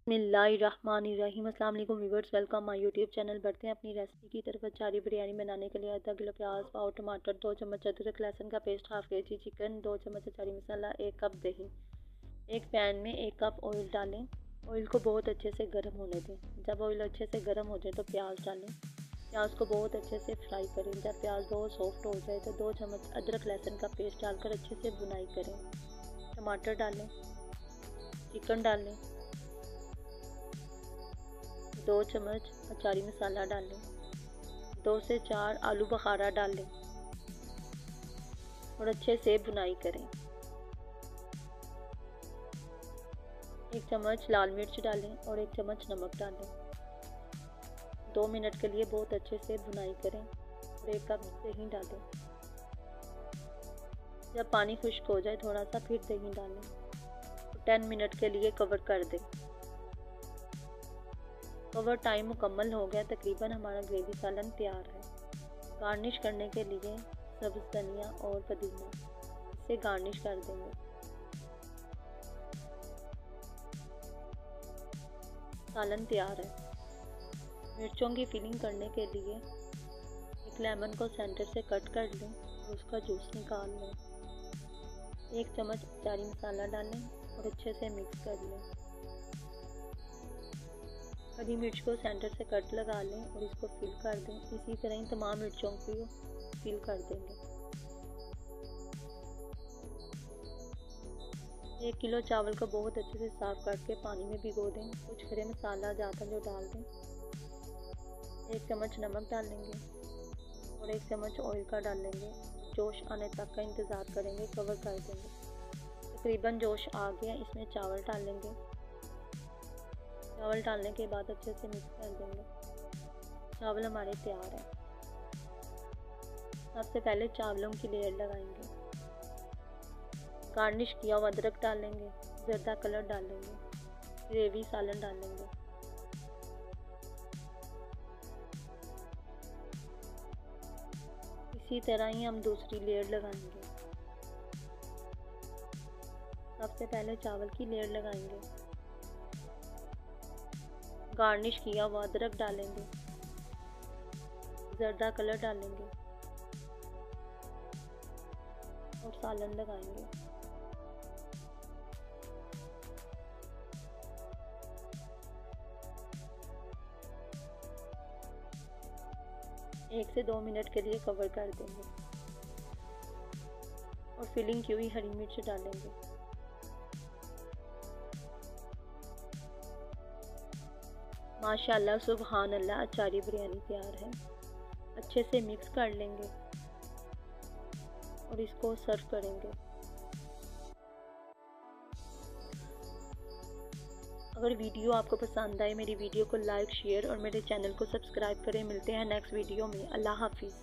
बिस्मिल्लाहिर्रहमानिर्रहीम। अस्सलाम वालेकुम viewers, welcome my YouTube channel. बढ़ते हैं अपनी रेसिपी की तरफ। अचारी बिरयानी बनाने के लिए आधा किलो प्याज, पाव टमाटर, 2 चम्मच अदरक लहसुन का पेस्ट, हाफ केजी चिकन, 2 चम्मच अचारी मसाला, 1 कप दही। एक पैन में 1 कप ऑयल डालें। ऑयल को बहुत अच्छे से गर्म होने दें। जब ऑयल अच्छे से गर्म हो जाए तो प्याज डालें। प्याज को बहुत अच्छे से फ्राई करें। जब प्याज बहुत सॉफ्ट हो जाए तो 2 चम्मच अदरक लहसुन का पेस्ट डालकर अच्छे से भुनाई करें। टमाटर डालें, चिकन डालें, 2 चम्मच अचारी मसाला डालें, 2 से 4 आलू बुखारा डालें और अच्छे से भुनाई करें। 1 चम्मच लाल मिर्च डालें और 1 चम्मच नमक डालें। 2 मिनट के लिए बहुत अच्छे से भुनाई करें और 1 कप दही डालें। जब पानी खुश्क हो जाए थोड़ा सा फिर दही डालें और 10 मिनट के लिए कवर कर दें। कवर टाइम मुकम्मल हो गया। तकरीबन हमारा ग्रेवी सालन तैयार है। गार्निश करने के लिए सब्ज़ धनिया और पुदीना इससे गार्निश कर देंगे। सालन तैयार है। मिर्चों की फिलिंग करने के लिए एक लेमन को सेंटर से कट कर लें और उसका जूस निकाल लें। 1 चम्मच अचारी मसाला डालें और अच्छे से मिक्स कर लें। हरी मिर्च को सेंटर से कट लगा लें और इसको फिल कर दें। इसी तरह ही तमाम मिर्चों को फिल कर देंगे। 1 किलो चावल को बहुत अच्छे से साफ करके पानी में भिगो दें। कुछ खड़े मसाला ज़्यादा जो डाल दें। 1 चम्मच नमक डालेंगे और 1 चम्मच ऑयल का डालेंगे। जोश आने तक का इंतज़ार करेंगे, कवर कर देंगे। तकरीबन जोश आ गया, इसमें चावल डालेंगे। चावल डालने के बाद अच्छे से मिक्स कर देंगे। चावल हमारे तैयार हैं। सबसे पहले चावलों की लेयर लगाएंगे। गार्निश किया हुआ अदरक डालेंगे, जर्दा कलर डालेंगे, ग्रेवी सालन डालेंगे। इसी तरह ही हम दूसरी लेयर लगाएंगे। सबसे पहले चावल की लेयर लगाएंगे। गार्निश किया हुआ अदरक डालेंगे, जर्दा कलर डालेंगे और सालन लगाएंगे। एक से 2 मिनट के लिए कवर कर देंगे और फिलिंग की हुई हरी मिर्च डालेंगे। माशाल्लाह सुबहान अल्लाह, अचारी बिरयानी तैयार है। अच्छे से मिक्स कर लेंगे और इसको सर्व करेंगे। अगर वीडियो आपको पसंद आए मेरी वीडियो को लाइक शेयर और मेरे चैनल को सब्सक्राइब करें। मिलते हैं नेक्स्ट वीडियो में। अल्लाह हाफिज़।